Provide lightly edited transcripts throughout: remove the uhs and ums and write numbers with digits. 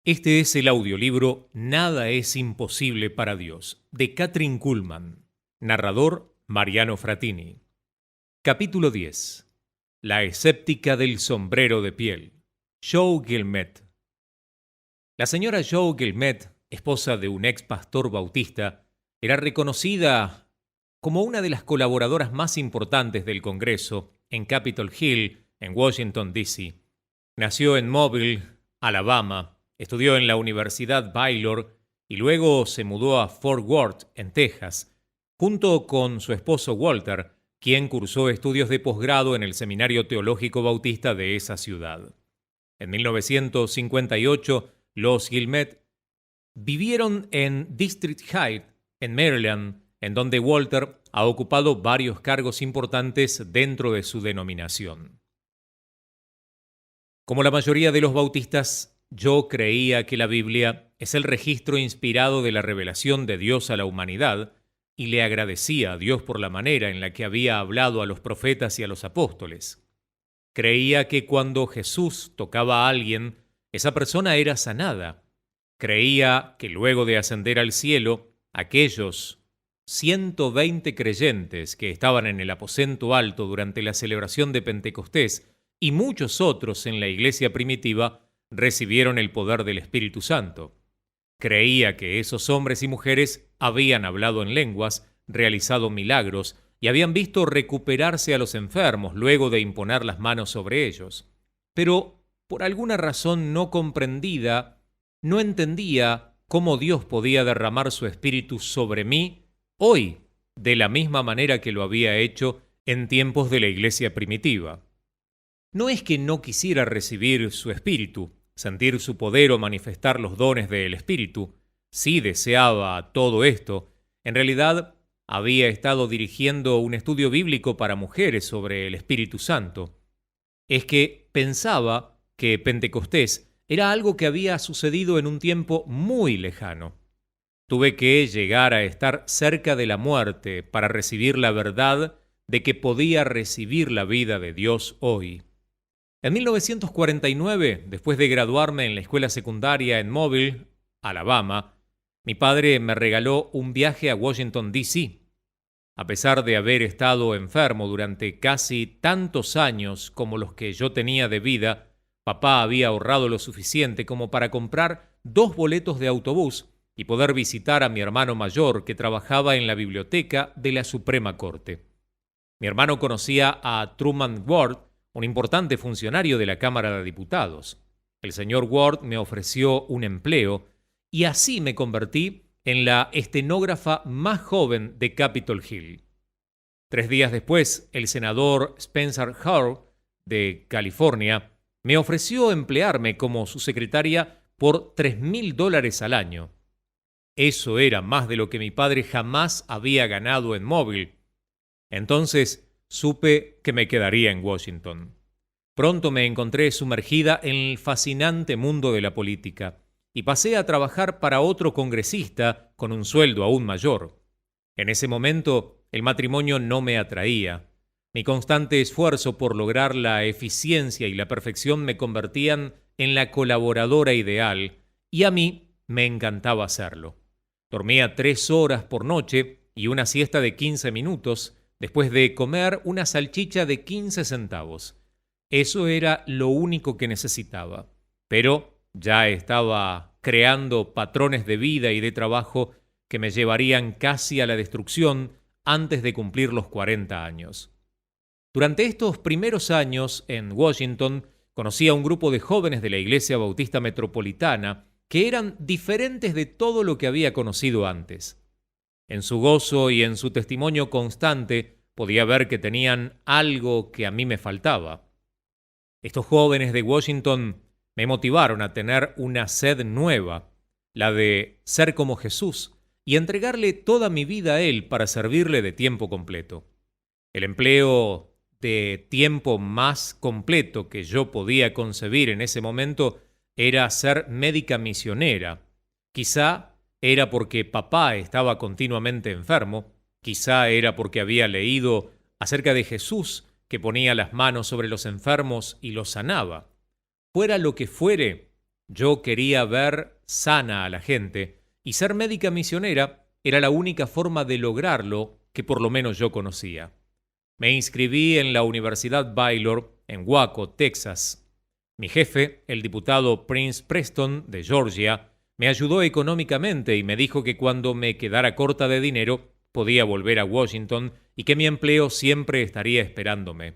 Este es el audiolibro Nada es imposible para Dios, de Kathryn Kuhlman. Narrador Mariano Frattini. Capítulo 10. La escéptica del sombrero de piel. Jo Guillemette. La señora Jo Guillemette, esposa de un ex pastor bautista, era reconocida como una de las colaboradoras más importantes del Congreso en Capitol Hill, en Washington, D.C. Nació en Mobile, Alabama. Estudió en la Universidad Baylor y luego se mudó a Fort Worth, en Texas, junto con su esposo Walter, quien cursó estudios de posgrado en el Seminario Teológico Bautista de esa ciudad. En 1958, los Guillemette vivieron en District Heights, en Maryland, en donde Walter ha ocupado varios cargos importantes dentro de su denominación. Como la mayoría de los bautistas, yo creía que la Biblia es el registro inspirado de la revelación de Dios a la humanidad y le agradecía a Dios por la manera en la que había hablado a los profetas y a los apóstoles. Creía que cuando Jesús tocaba a alguien, esa persona era sanada. Creía que luego de ascender al cielo, aquellos 120 creyentes que estaban en el aposento alto durante la celebración de Pentecostés y muchos otros en la iglesia primitiva recibieron el poder del Espíritu Santo. Creía que esos hombres y mujeres habían hablado en lenguas, realizado milagros y habían visto recuperarse a los enfermos luego de imponer las manos sobre ellos. Pero, por alguna razón no comprendida, no entendía cómo Dios podía derramar su Espíritu sobre mí hoy, de la misma manera que lo había hecho en tiempos de la iglesia primitiva. No es que no quisiera recibir su Espíritu, sentir su poder o manifestar los dones del Espíritu. Sí deseaba todo esto. En realidad, había estado dirigiendo un estudio bíblico para mujeres sobre el Espíritu Santo. Es que pensaba que Pentecostés era algo que había sucedido en un tiempo muy lejano. Tuve que llegar a estar cerca de la muerte para recibir la verdad de que podía recibir la vida de Dios hoy. En 1949, después de graduarme en la escuela secundaria en Mobile, Alabama, mi padre me regaló un viaje a Washington, D.C. A pesar de haber estado enfermo durante casi tantos años como los que yo tenía de vida, papá había ahorrado lo suficiente como para comprar 2 boletos de autobús y poder visitar a mi hermano mayor que trabajaba en la biblioteca de la Suprema Corte. Mi hermano conocía a Truman Ward, un importante funcionario de la Cámara de Diputados. El señor Ward me ofreció un empleo y así me convertí en la estenógrafa más joven de Capitol Hill. 3 días después, el senador Spencer Hurd, de California, me ofreció emplearme como su secretaria por $3,000 al año. Eso era más de lo que mi padre jamás había ganado en Mobile. Entonces, supe que me quedaría en Washington. Pronto me encontré sumergida en el fascinante mundo de la política y pasé a trabajar para otro congresista con un sueldo aún mayor. En ese momento, el matrimonio no me atraía. Mi constante esfuerzo por lograr la eficiencia y la perfección me convertían en la colaboradora ideal y a mí me encantaba hacerlo. Dormía 3 horas por noche y una siesta de 15 minutos, después de comer una salchicha de 15 centavos. Eso era lo único que necesitaba. Pero ya estaba creando patrones de vida y de trabajo que me llevarían casi a la destrucción antes de cumplir los 40 años. Durante estos primeros años en Washington, conocí a un grupo de jóvenes de la Iglesia Bautista Metropolitana que eran diferentes de todo lo que había conocido antes. En su gozo y en su testimonio constante, podía ver que tenían algo que a mí me faltaba. Estos jóvenes de Washington me motivaron a tener una sed nueva, la de ser como Jesús y entregarle toda mi vida a Él para servirle de tiempo completo. El empleo de tiempo más completo que yo podía concebir en ese momento era ser médica misionera. Quizá era porque papá estaba continuamente enfermo, quizá era porque había leído acerca de Jesús que ponía las manos sobre los enfermos y los sanaba. Fuera lo que fuere, Yo quería ver sana a la gente, y ser médica misionera era la única forma de lograrlo que por lo menos yo conocía. Me inscribí en la Universidad Baylor, en Waco, Texas. Mi jefe, el diputado Prince Preston, de Georgia, me ayudó económicamente y me dijo que cuando me quedara corta de dinero podía volver a Washington y que mi empleo siempre estaría esperándome.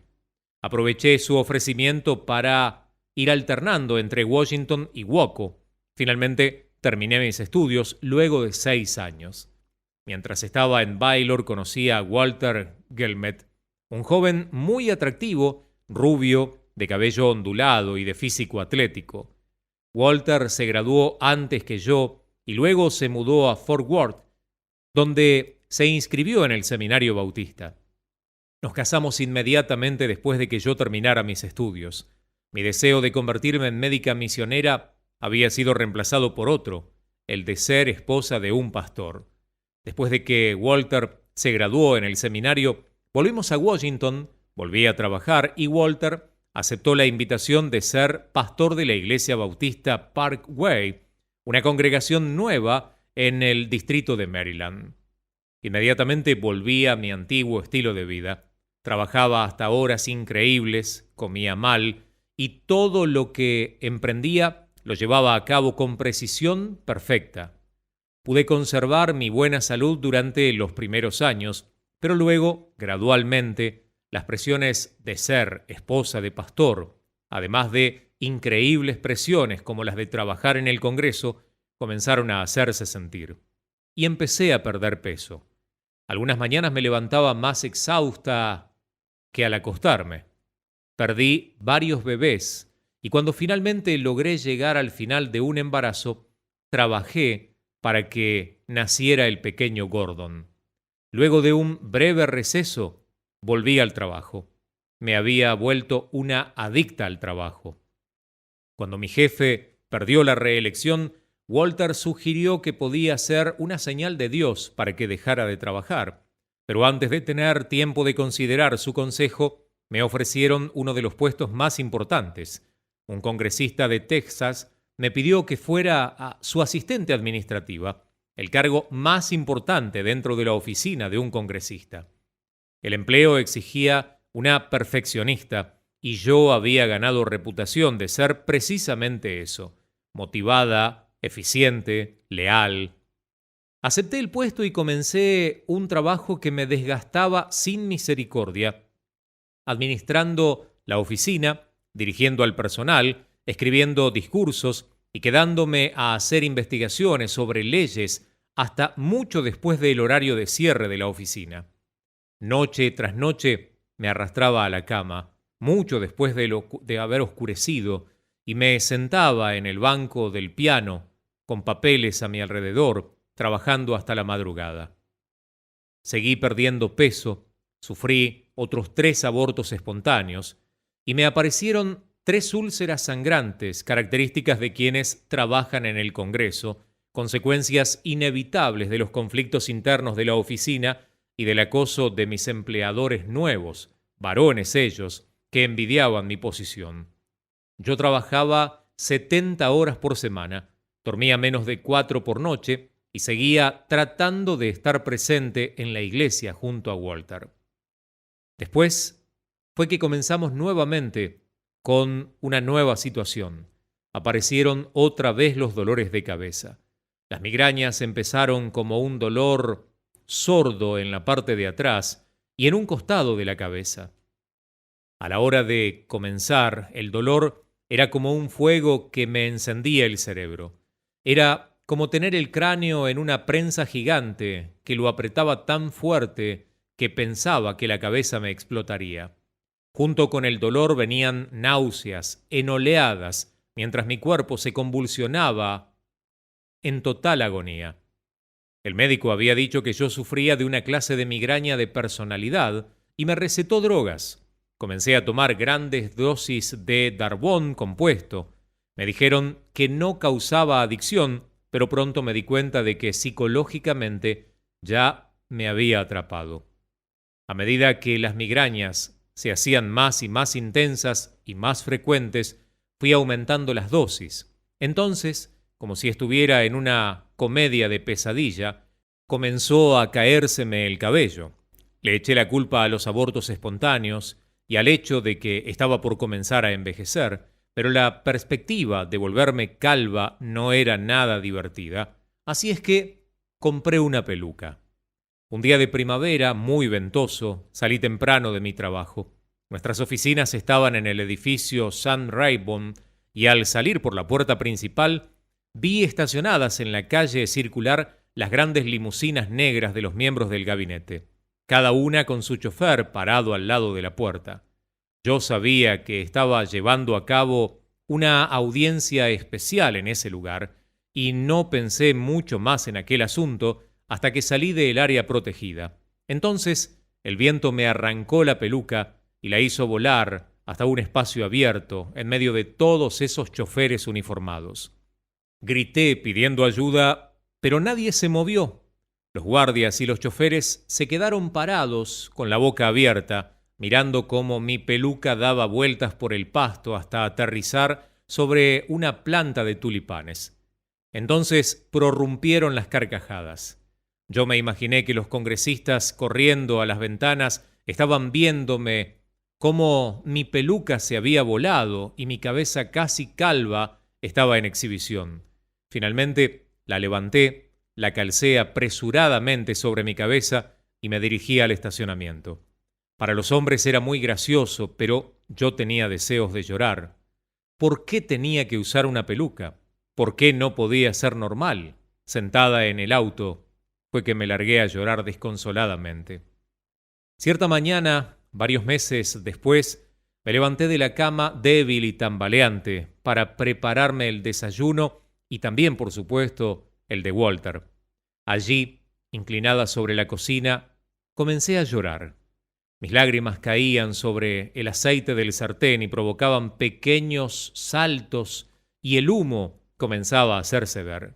Aproveché su ofrecimiento para ir alternando entre Washington y Waco. Finalmente terminé mis estudios luego de 6 años. Mientras estaba en Baylor conocí a Walter Gelmet, un joven muy atractivo, rubio, de cabello ondulado y de físico atlético. Walter se graduó antes que yo y luego se mudó a Fort Worth, donde se inscribió en el seminario bautista. Nos casamos inmediatamente después de que yo terminara mis estudios. Mi deseo de convertirme en médica misionera había sido reemplazado por otro, el de ser esposa de un pastor. Después de que Walter se graduó en el seminario, volvimos a Washington, volví a trabajar y Walter aceptó la invitación de ser pastor de la iglesia bautista Parkway, una congregación nueva en el distrito de Maryland. Inmediatamente volví a mi antiguo estilo de vida. Trabajaba hasta horas increíbles, comía mal y todo lo que emprendía lo llevaba a cabo con precisión perfecta. Pude conservar mi buena salud durante los primeros años, pero luego, gradualmente, las presiones de ser esposa de pastor, además de increíbles presiones como las de trabajar en el Congreso, comenzaron a hacerse sentir. Y empecé a perder peso. Algunas mañanas me levantaba más exhausta que al acostarme. Perdí varios bebés y cuando finalmente logré llegar al final de un embarazo, trabajé para que naciera el pequeño Gordon. Luego de un breve receso, volví al trabajo. Me había vuelto una adicta al trabajo. Cuando mi jefe perdió la reelección, Walter sugirió que podía ser una señal de Dios para que dejara de trabajar. Pero antes de tener tiempo de considerar su consejo, me ofrecieron uno de los puestos más importantes. Un congresista de Texas me pidió que fuera su asistente administrativa, el cargo más importante dentro de la oficina de un congresista. El empleo exigía una perfeccionista y yo había ganado reputación de ser precisamente eso, motivada, eficiente, leal. Acepté el puesto y comencé un trabajo que me desgastaba sin misericordia, administrando la oficina, dirigiendo al personal, escribiendo discursos y quedándome a hacer investigaciones sobre leyes hasta mucho después del horario de cierre de la oficina. Noche tras noche me arrastraba a la cama, mucho después de haber oscurecido, y me sentaba en el banco del piano, con papeles a mi alrededor, trabajando hasta la madrugada. Seguí perdiendo peso, sufrí otros 3 abortos espontáneos, y me aparecieron 3 úlceras sangrantes, características de quienes trabajan en el Congreso, consecuencias inevitables de los conflictos internos de la oficina y del acoso de mis empleadores nuevos, varones ellos, que envidiaban mi posición. Yo trabajaba 70 horas por semana, dormía menos de 4 por noche y seguía tratando de estar presente en la iglesia junto a Walter. Después fue que comenzamos nuevamente con una nueva situación. Aparecieron otra vez los dolores de cabeza. Las migrañas empezaron como un dolor sordo en la parte de atrás y en un costado de la cabeza. A la hora de comenzar, el dolor era como un fuego que me encendía el cerebro. Era como tener el cráneo en una prensa gigante que lo apretaba tan fuerte que pensaba que la cabeza me explotaría. Junto con el dolor venían náuseas en oleadas, mientras mi cuerpo se convulsionaba en total agonía. El médico había dicho que yo sufría de una clase de migraña de personalidad y me recetó drogas. Comencé a tomar grandes dosis de Darbón compuesto. Me dijeron que no causaba adicción, pero pronto me di cuenta de que psicológicamente ya me había atrapado. A medida que las migrañas se hacían más y más intensas y más frecuentes, fui aumentando las dosis. Entonces, como si estuviera en una comedia de pesadilla, comenzó a caérseme el cabello. Le eché la culpa a los abortos espontáneos y al hecho de que estaba por comenzar a envejecer, pero la perspectiva de volverme calva no era nada divertida, así es que compré una peluca. Un día de primavera, muy ventoso, salí temprano de mi trabajo. Nuestras oficinas estaban en el edificio St. Raybon y al salir por la puerta principal, vi estacionadas en la calle circular las grandes limusinas negras de los miembros del gabinete, cada una con su chofer parado al lado de la puerta. Yo sabía que estaba llevando a cabo una audiencia especial en ese lugar y no pensé mucho más en aquel asunto hasta que salí del área protegida. Entonces, el viento me arrancó la peluca y la hizo volar hasta un espacio abierto en medio de todos esos choferes uniformados. Grité pidiendo ayuda, pero nadie se movió. Los guardias y los choferes se quedaron parados con la boca abierta, mirando cómo mi peluca daba vueltas por el pasto hasta aterrizar sobre una planta de tulipanes. Entonces prorrumpieron las carcajadas. Yo me imaginé que los congresistas corriendo a las ventanas estaban viéndome cómo mi peluca se había volado y mi cabeza casi calva estaba en exhibición. Finalmente la levanté, la calcé apresuradamente sobre mi cabeza y me dirigí al estacionamiento. Para los hombres era muy gracioso, pero yo tenía deseos de llorar. ¿Por qué tenía que usar una peluca? ¿Por qué no podía ser normal? Sentada en el auto, fue que me largué a llorar desconsoladamente. Cierta mañana, varios meses después, me levanté de la cama débil y tambaleante para prepararme el desayuno y también, por supuesto, el de Walter. Allí, inclinada sobre la cocina, comencé a llorar. Mis lágrimas caían sobre el aceite del sartén y provocaban pequeños saltos y el humo comenzaba a hacerse ver.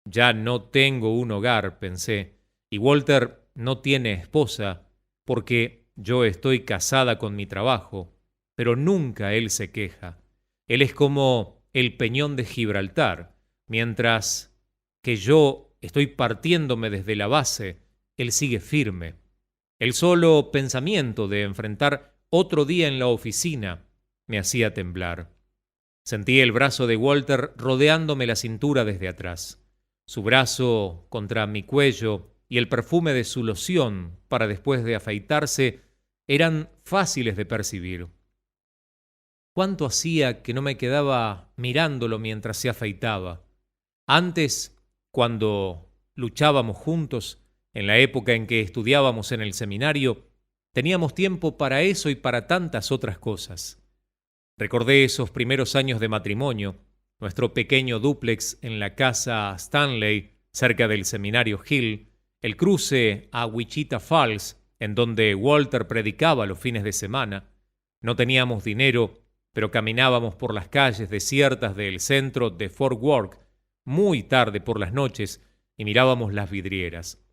Ya no tengo un hogar, pensé, y Walter no tiene esposa, porque yo estoy casada con mi trabajo, pero nunca él se queja. Él es como el peñón de Gibraltar, mientras que yo estoy partiéndome desde la base, él sigue firme. El solo pensamiento de enfrentar otro día en la oficina me hacía temblar. Sentí el brazo de Walter rodeándome la cintura desde atrás. Su brazo contra mi cuello y el perfume de su loción para después de afeitarse eran fáciles de percibir. ¿Cuánto hacía que no me quedaba mirándolo mientras se afeitaba? Antes, cuando luchábamos juntos, en la época en que estudiábamos en el seminario, teníamos tiempo para eso y para tantas otras cosas. Recordé esos primeros años de matrimonio, nuestro pequeño dúplex en la casa Stanley, cerca del seminario Hill, el cruce a Wichita Falls, en donde Walter predicaba los fines de semana. No teníamos dinero, pero caminábamos por las calles desiertas del centro de Fort Worth muy tarde por las noches y mirábamos las vidrieras.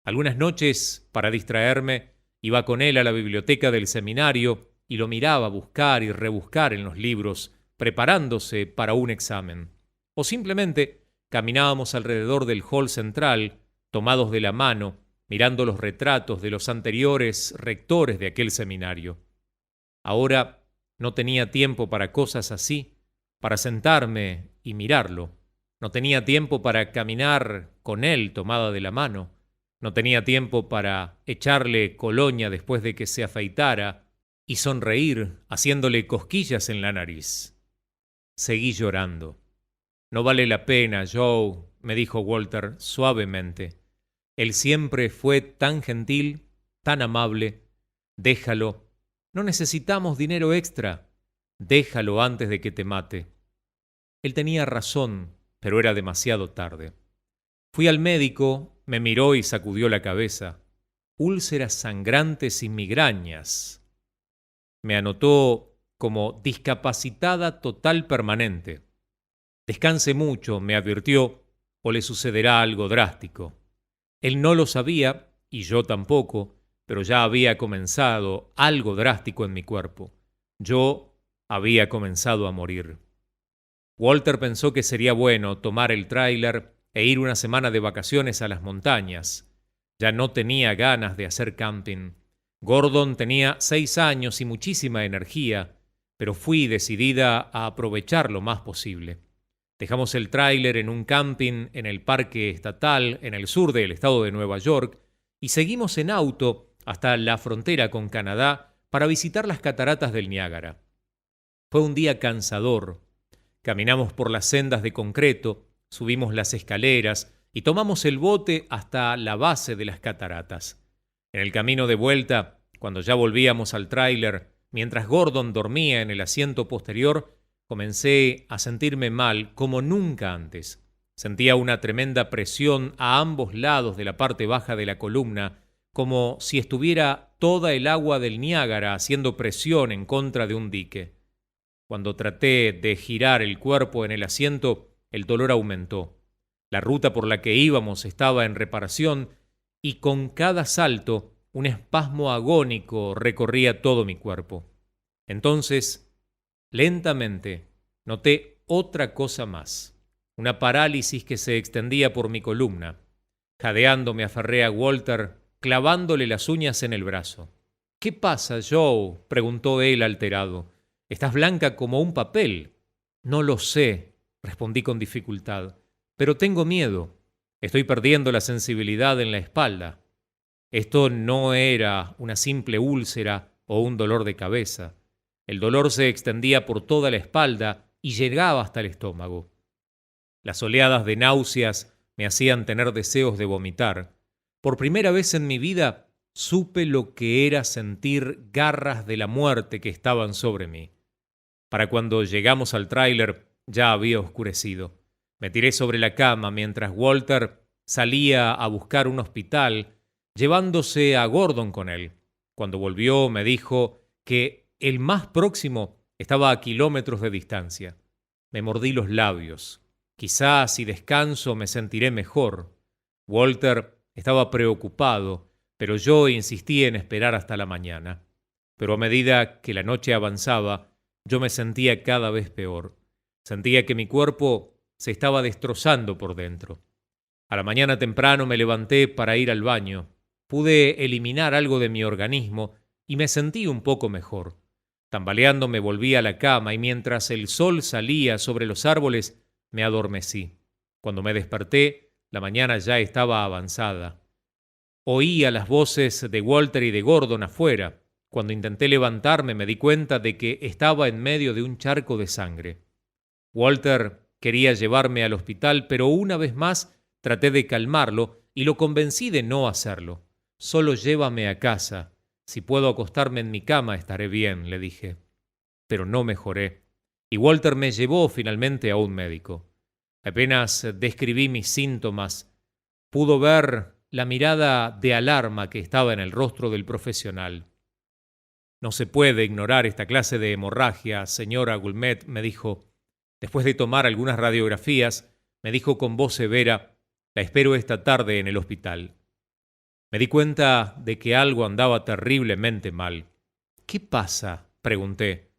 Algunas noches, para distraerme, iba con él a la biblioteca del seminario y lo miraba buscar y rebuscar en los libros, preparándose para un examen. O simplemente caminábamos alrededor del hall central, tomados de la mano, mirando los retratos de los anteriores rectores de aquel seminario. Ahora no tenía tiempo para cosas así, para sentarme y mirarlo. No tenía tiempo para caminar con él tomada de la mano. No tenía tiempo para echarle colonia después de que se afeitara y sonreír haciéndole cosquillas en la nariz. Seguí llorando. No vale la pena, Joe, me dijo Walter suavemente. Él siempre fue tan gentil, tan amable. Déjalo. No necesitamos dinero extra. Déjalo antes de que te mate. Él tenía razón, pero era demasiado tarde. Fui al médico, me miró y sacudió la cabeza. Úlceras sangrantes y migrañas. Me anotó como discapacitada total permanente. Descanse mucho, me advirtió, o le sucederá algo drástico. Él no lo sabía, y yo tampoco, pero ya había comenzado algo drástico en mi cuerpo. Yo había comenzado a morir. Walter pensó que sería bueno tomar el tráiler e ir una semana de vacaciones a las montañas. Ya no tenía ganas de hacer camping. Gordon tenía 6 años y muchísima energía, pero fui decidida a aprovechar lo más posible. Dejamos el tráiler en un camping en el parque estatal en el sur del estado de Nueva York y seguimos en auto hasta la frontera con Canadá para visitar las cataratas del Niágara. Fue un día cansador. Caminamos por las sendas de concreto, subimos las escaleras y tomamos el bote hasta la base de las cataratas. En el camino de vuelta, cuando ya volvíamos al tráiler, mientras Gordon dormía en el asiento posterior, comencé a sentirme mal como nunca antes. Sentía una tremenda presión a ambos lados de la parte baja de la columna, como si estuviera toda el agua del Niágara haciendo presión en contra de un dique. Cuando traté de girar el cuerpo en el asiento, el dolor aumentó. La ruta por la que íbamos estaba en reparación y con cada salto un espasmo agónico recorría todo mi cuerpo. Entonces, lentamente, noté otra cosa más, una parálisis que se extendía por mi columna. Jadeando me aferré a Walter, clavándole las uñas en el brazo. «¿Qué pasa, Joe?», preguntó él alterado. «Estás blanca como un papel». «No lo sé», respondí con dificultad, «pero tengo miedo. Estoy perdiendo la sensibilidad en la espalda». Esto no era una simple úlcera o un dolor de cabeza. El dolor se extendía por toda la espalda y llegaba hasta el estómago. Las oleadas de náuseas me hacían tener deseos de vomitar. Por primera vez en mi vida supe lo que era sentir garras de la muerte que estaban sobre mí. Para cuando llegamos al tráiler ya había oscurecido. Me tiré sobre la cama mientras Walter salía a buscar un hospital, llevándose a Gordon con él. Cuando volvió me dijo que el más próximo estaba a kilómetros de distancia. Me mordí los labios. Quizás si descanso me sentiré mejor. Walter estaba preocupado, pero yo insistí en esperar hasta la mañana. Pero a medida que la noche avanzaba, yo me sentía cada vez peor. Sentía que mi cuerpo se estaba destrozando por dentro. A la mañana temprano me levanté para ir al baño. Pude eliminar algo de mi organismo y me sentí un poco mejor. Tambaleando me volví a la cama y mientras el sol salía sobre los árboles, me adormecí. Cuando me desperté, la mañana ya estaba avanzada. Oía las voces de Walter y de Gordon afuera. Cuando intenté levantarme me di cuenta de que estaba en medio de un charco de sangre. Walter quería llevarme al hospital, pero una vez más traté de calmarlo y lo convencí de no hacerlo. «Solo llévame a casa. Si puedo acostarme en mi cama estaré bien», le dije. Pero no mejoré, y Walter me llevó finalmente a un médico. Apenas describí mis síntomas, pudo ver la mirada de alarma que estaba en el rostro del profesional. «No se puede ignorar esta clase de hemorragia, señora Guillemette», me dijo. Después de tomar algunas radiografías, me dijo con voz severa: «La espero esta tarde en el hospital». Me di cuenta de que algo andaba terriblemente mal. «¿Qué pasa?», pregunté.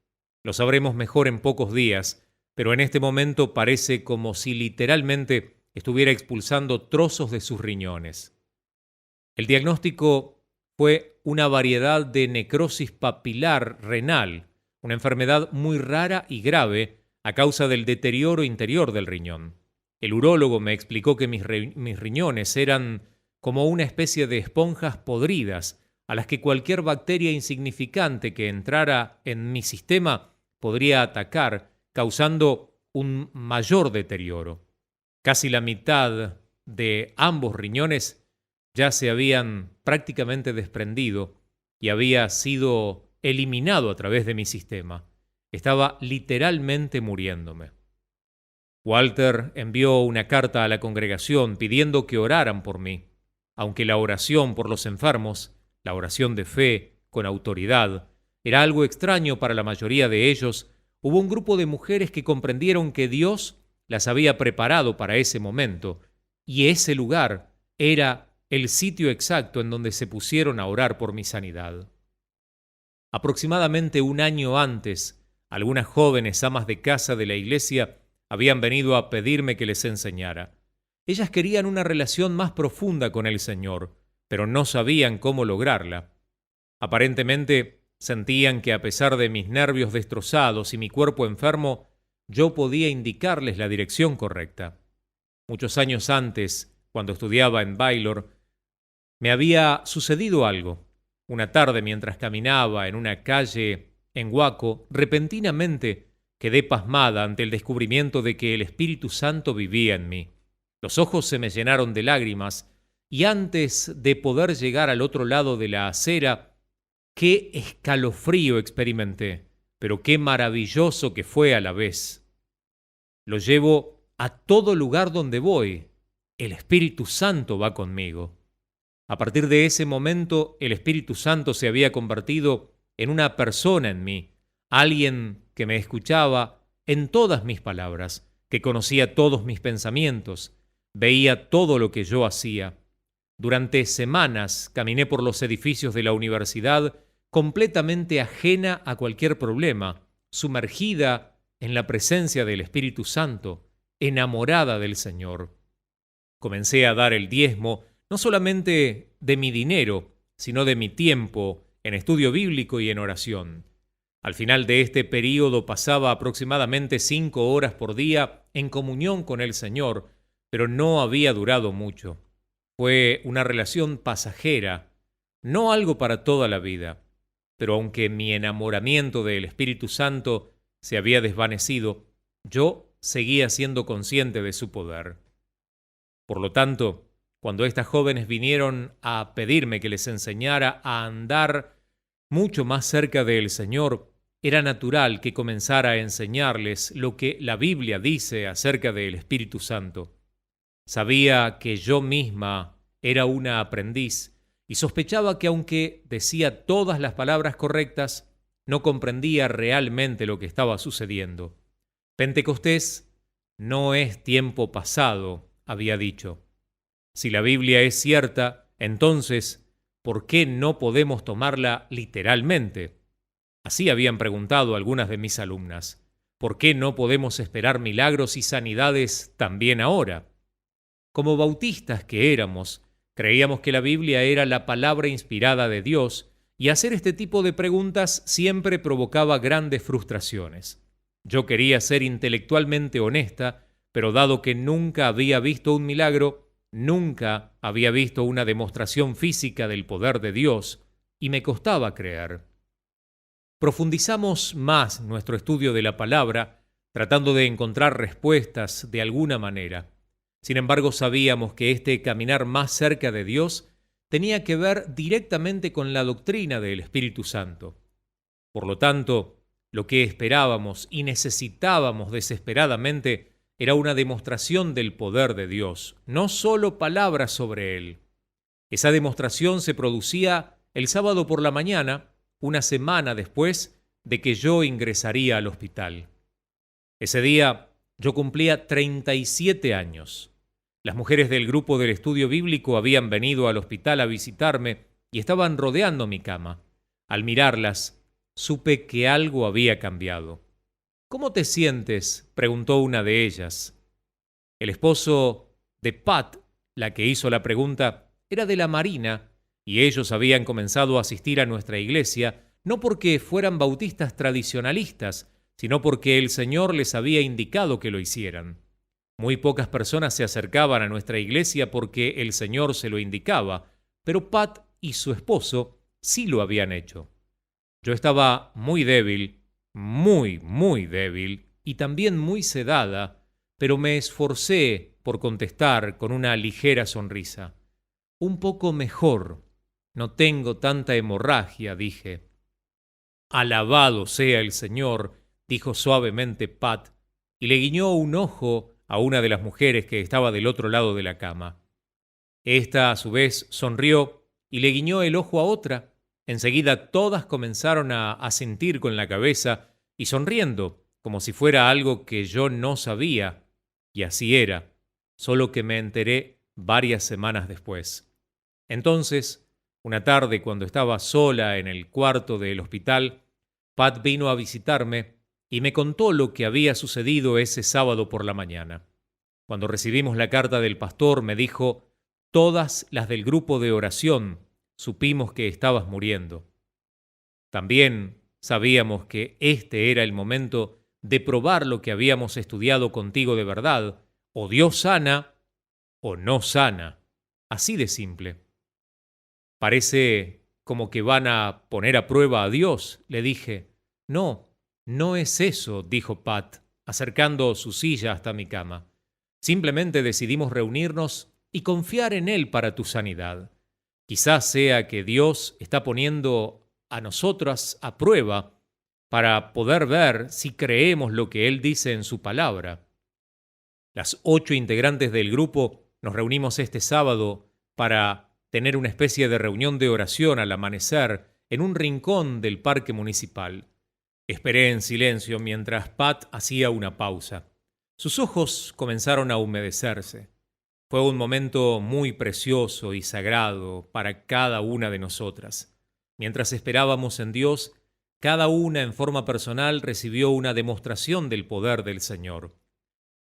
«Lo sabremos mejor en pocos días, pero en este momento parece como si literalmente estuviera expulsando trozos de sus riñones». El diagnóstico fue una variedad de necrosis papilar renal, una enfermedad muy rara y grave a causa del deterioro interior del riñón. El urólogo me explicó que mis riñones eran como una especie de esponjas podridas a las que cualquier bacteria insignificante que entrara en mi sistema podría atacar, causando un mayor deterioro. Casi la mitad de ambos riñones ya se habían prácticamente desprendido y había sido eliminado a través de mi sistema. Estaba literalmente muriéndome. Walter envió una carta a la congregación pidiendo que oraran por mí. Aunque la oración por los enfermos, la oración de fe, con autoridad, era algo extraño para la mayoría de ellos, hubo un grupo de mujeres que comprendieron que Dios las había preparado para ese momento, y ese lugar era el sitio exacto en donde se pusieron a orar por mi sanidad. Aproximadamente un año antes, algunas jóvenes amas de casa de la iglesia habían venido a pedirme que les enseñara. Ellas querían una relación más profunda con el Señor, pero no sabían cómo lograrla. Aparentemente, sentían que a pesar de mis nervios destrozados y mi cuerpo enfermo, yo podía indicarles la dirección correcta. Muchos años antes, cuando estudiaba en Baylor, me había sucedido algo. Una tarde, mientras caminaba en una calle en Waco, repentinamente quedé pasmada ante el descubrimiento de que el Espíritu Santo vivía en mí. Los ojos se me llenaron de lágrimas y antes de poder llegar al otro lado de la acera, qué escalofrío experimenté, pero qué maravilloso que fue a la vez. Lo llevo a todo lugar donde voy. El Espíritu Santo va conmigo. A partir de ese momento, el Espíritu Santo se había convertido en una persona en mí, alguien que me escuchaba en todas mis palabras, que conocía todos mis pensamientos, veía todo lo que yo hacía. Durante semanas caminé por los edificios de la universidad completamente ajena a cualquier problema, sumergida en la presencia del Espíritu Santo, enamorada del Señor. Comencé a dar el diezmo, no solamente de mi dinero, sino de mi tiempo en estudio bíblico y en oración. Al final de este período pasaba aproximadamente 5 horas por día en comunión con el Señor, pero no había durado mucho. Fue una relación pasajera, no algo para toda la vida. Pero aunque mi enamoramiento del Espíritu Santo se había desvanecido, yo seguía siendo consciente de su poder. Por lo tanto, cuando estas jóvenes vinieron a pedirme que les enseñara a andar mucho más cerca del Señor, era natural que comenzara a enseñarles lo que la Biblia dice acerca del Espíritu Santo. Sabía que yo misma era una aprendiz y sospechaba que aunque decía todas las palabras correctas, no comprendía realmente lo que estaba sucediendo. Pentecostés no es tiempo pasado, había dicho. Si la Biblia es cierta, entonces, ¿por qué no podemos tomarla literalmente? Así habían preguntado algunas de mis alumnas. ¿Por qué no podemos esperar milagros y sanidades también ahora? Como bautistas que éramos, creíamos que la Biblia era la palabra inspirada de Dios, y hacer este tipo de preguntas siempre provocaba grandes frustraciones. Yo quería ser intelectualmente honesta, pero dado que nunca había visto un milagro, nunca había visto una demostración física del poder de Dios, y me costaba creer. Profundizamos más nuestro estudio de la palabra, tratando de encontrar respuestas de alguna manera. Sin embargo, sabíamos que este caminar más cerca de Dios tenía que ver directamente con la doctrina del Espíritu Santo. Por lo tanto, lo que esperábamos y necesitábamos desesperadamente era una demostración del poder de Dios, no solo palabras sobre él. Esa demostración se producía el sábado por la mañana, una semana después de que yo ingresaría al hospital. Ese día yo cumplía 37 años. Las mujeres del grupo del estudio bíblico habían venido al hospital a visitarme y estaban rodeando mi cama. Al mirarlas, supe que algo había cambiado. ¿Cómo te sientes?, preguntó una de ellas. El esposo de Pat, la que hizo la pregunta, era de la Marina y ellos habían comenzado a asistir a nuestra iglesia no porque fueran bautistas tradicionalistas, sino porque el Señor les había indicado que lo hicieran. Muy pocas personas se acercaban a nuestra iglesia porque el Señor se lo indicaba, pero Pat y su esposo sí lo habían hecho. Yo estaba muy débil, muy débil, y también muy sedada, pero me esforcé por contestar con una ligera sonrisa. Un poco mejor. No tengo tanta hemorragia, dije. Alabado sea el Señor, dijo suavemente Pat, y le guiñó un ojo a una de las mujeres que estaba del otro lado de la cama. Esta, a su vez, sonrió y le guiñó el ojo a otra. Enseguida todas comenzaron a asentir con la cabeza y sonriendo, como si fuera algo que yo no sabía. Y así era, solo que me enteré varias semanas después. Entonces, una tarde cuando estaba sola en el cuarto del hospital, Pat vino a visitarme y me contó lo que había sucedido ese sábado por la mañana. Cuando recibimos la carta del pastor, me dijo: todas las del grupo de oración supimos que estabas muriendo. También sabíamos que este era el momento de probar lo que habíamos estudiado contigo de verdad: o Dios sana o no sana. Así de simple. Parece como que van a poner a prueba a Dios, le dije. No, no es eso, dijo Pat, acercando su silla hasta mi cama. Simplemente decidimos reunirnos y confiar en Él para tu sanidad. Quizás sea que Dios está poniendo a nosotras a prueba para poder ver si creemos lo que Él dice en su palabra. Las 8 integrantes del grupo nos reunimos este sábado para tener una especie de reunión de oración al amanecer en un rincón del parque municipal. Esperé en silencio mientras Pat hacía una pausa. Sus ojos comenzaron a humedecerse. Fue un momento muy precioso y sagrado para cada una de nosotras. Mientras esperábamos en Dios, cada una en forma personal recibió una demostración del poder del Señor.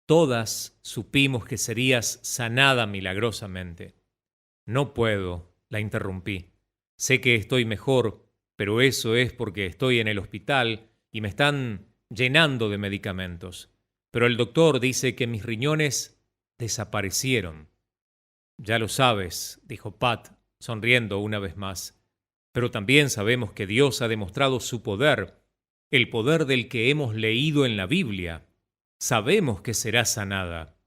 Todas supimos que serías sanada milagrosamente. No puedo, la interrumpí. Sé que estoy mejor, pero eso es porque estoy en el hospital y me están llenando de medicamentos. Pero el doctor dice que mis riñones desaparecieron. Ya lo sabes, dijo Pat, sonriendo una vez más. Pero también sabemos que Dios ha demostrado su poder, el poder del que hemos leído en la Biblia. Sabemos que será sanada.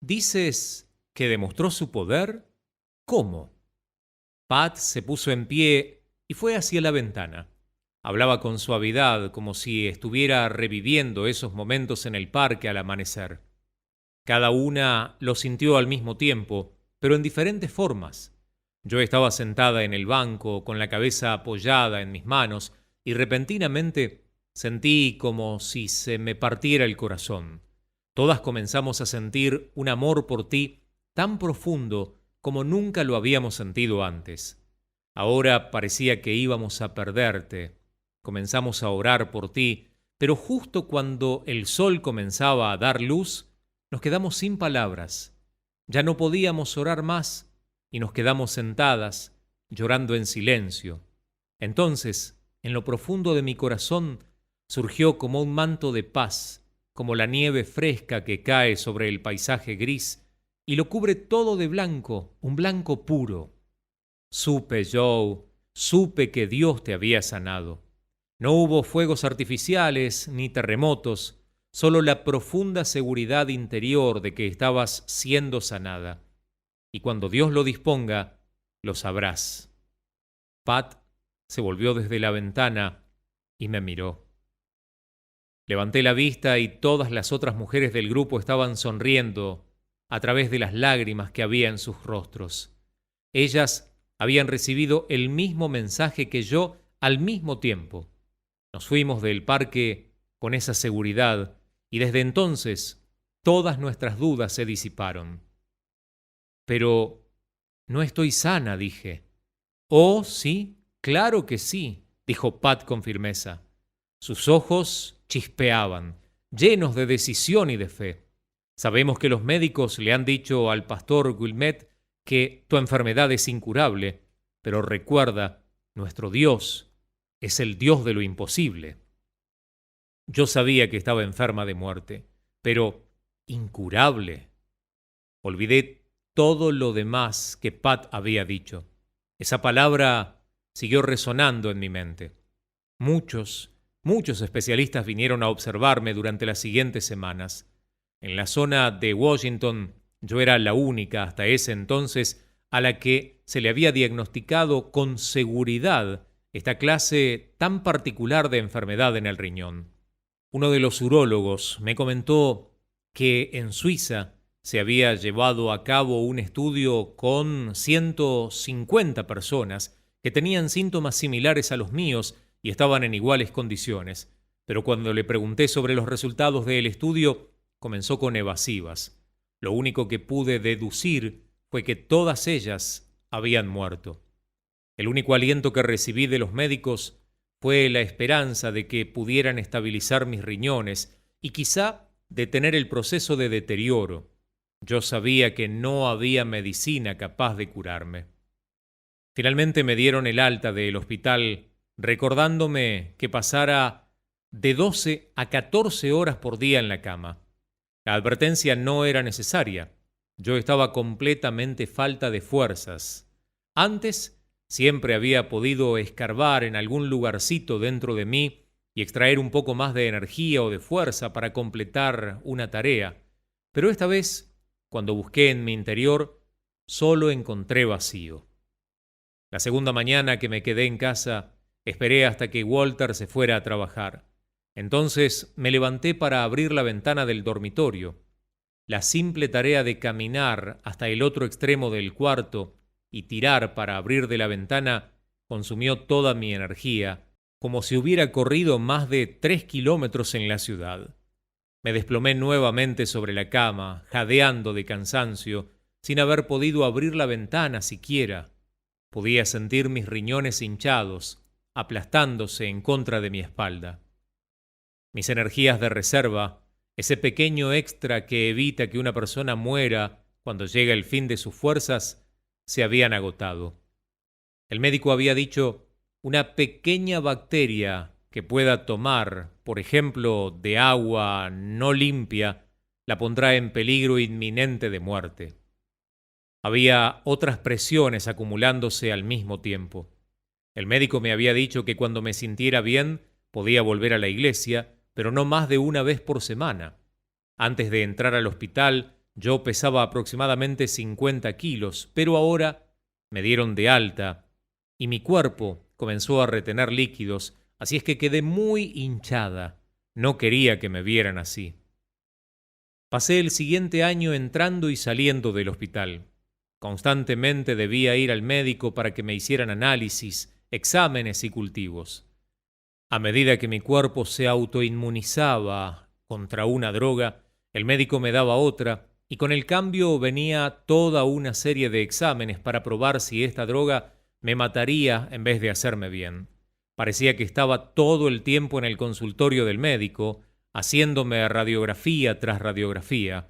¿Dices que demostró su poder? ¿Cómo? Pat se puso en pie y fue hacia la ventana. Hablaba con suavidad, como si estuviera reviviendo esos momentos en el parque al amanecer. Cada una lo sintió al mismo tiempo, pero en diferentes formas. Yo estaba sentada en el banco, con la cabeza apoyada en mis manos, y repentinamente sentí como si se me partiera el corazón. Todas comenzamos a sentir un amor por ti tan profundo como nunca lo habíamos sentido antes. Ahora parecía que íbamos a perderte. Comenzamos a orar por ti, pero justo cuando el sol comenzaba a dar luz, nos quedamos sin palabras. Ya no podíamos orar más y nos quedamos sentadas, llorando en silencio. Entonces, en lo profundo de mi corazón, surgió como un manto de paz, como la nieve fresca que cae sobre el paisaje gris y lo cubre todo de blanco, un blanco puro. Supe, Joe, supe que Dios te había sanado. No hubo fuegos artificiales ni terremotos, solo la profunda seguridad interior de que estabas siendo sanada. Y cuando Dios lo disponga, lo sabrás. Pat se volvió desde la ventana y me miró. Levanté la vista y todas las otras mujeres del grupo estaban sonriendo a través de las lágrimas que había en sus rostros. Ellas habían recibido el mismo mensaje que yo al mismo tiempo. Nos fuimos del parque con esa seguridad y desde entonces todas nuestras dudas se disiparon. Pero no estoy sana, dije. Oh, sí, claro que sí, dijo Pat con firmeza. Sus ojos chispeaban, llenos de decisión y de fe. Sabemos que los médicos le han dicho al pastor Wilmette que tu enfermedad es incurable, pero recuerda, nuestro Dios es el Dios de lo imposible. Yo sabía que estaba enferma de muerte, pero incurable. Olvidé todo lo demás que Pat había dicho. Esa palabra siguió resonando en mi mente. Muchos especialistas vinieron a observarme durante las siguientes semanas. En la zona de Washington, yo era la única hasta ese entonces a la que se le había diagnosticado con seguridad esta clase tan particular de enfermedad en el riñón. Uno de los urólogos me comentó que en Suiza se había llevado a cabo un estudio con 150 personas que tenían síntomas similares a los míos y estaban en iguales condiciones. Pero cuando le pregunté sobre los resultados del estudio, comenzó con evasivas. Lo único que pude deducir fue que todas ellas habían muerto. El único aliento que recibí de los médicos fue la esperanza de que pudieran estabilizar mis riñones y quizá detener el proceso de deterioro. Yo sabía que no había medicina capaz de curarme. Finalmente me dieron el alta del hospital, recordándome que pasara de 12 a 14 horas por día en la cama. La advertencia no era necesaria. Yo estaba completamente falta de fuerzas. Antes siempre había podido escarbar en algún lugarcito dentro de mí y extraer un poco más de energía o de fuerza para completar una tarea. Pero esta vez, cuando busqué en mi interior, solo encontré vacío. La segunda mañana que me quedé en casa, esperé hasta que Walter se fuera a trabajar. Entonces me levanté para abrir la ventana del dormitorio. La simple tarea de caminar hasta el otro extremo del cuarto y tirar para abrir de la ventana consumió toda mi energía, como si hubiera corrido más de 3 kilómetros en la ciudad. Me desplomé nuevamente sobre la cama, jadeando de cansancio, sin haber podido abrir la ventana siquiera. Podía sentir mis riñones hinchados, aplastándose en contra de mi espalda. Mis energías de reserva, ese pequeño extra que evita que una persona muera cuando llega el fin de sus fuerzas, se habían agotado. El médico había dicho, una pequeña bacteria que pueda tomar, por ejemplo, de agua no limpia, la pondrá en peligro inminente de muerte. Había otras presiones acumulándose al mismo tiempo. El médico me había dicho que cuando me sintiera bien podía volver a la iglesia, pero no más de una vez por semana. Antes de entrar al hospital, yo pesaba aproximadamente 50 kilos, pero ahora me dieron de alta y mi cuerpo comenzó a retener líquidos, así es que quedé muy hinchada. No quería que me vieran así. Pasé el siguiente año entrando y saliendo del hospital. Constantemente debía ir al médico para que me hicieran análisis, exámenes y cultivos. A medida que mi cuerpo se autoinmunizaba contra una droga, el médico me daba otra, y con el cambio venía toda una serie de exámenes para probar si esta droga me mataría en vez de hacerme bien. Parecía que estaba todo el tiempo en el consultorio del médico, haciéndome radiografía tras radiografía.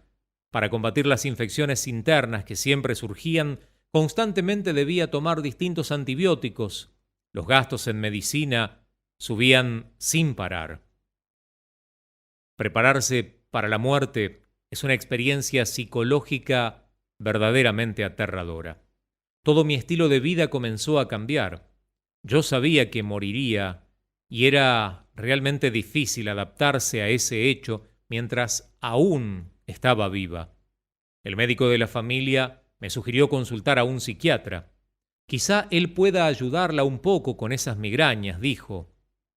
Para combatir las infecciones internas que siempre surgían, constantemente debía tomar distintos antibióticos. Los gastos en medicina subían sin parar. Prepararse para la muerte es una experiencia psicológica verdaderamente aterradora. Todo mi estilo de vida comenzó a cambiar. Yo sabía que moriría y era realmente difícil adaptarse a ese hecho mientras aún estaba viva. El médico de la familia me sugirió consultar a un psiquiatra. Quizá él pueda ayudarla un poco con esas migrañas, dijo.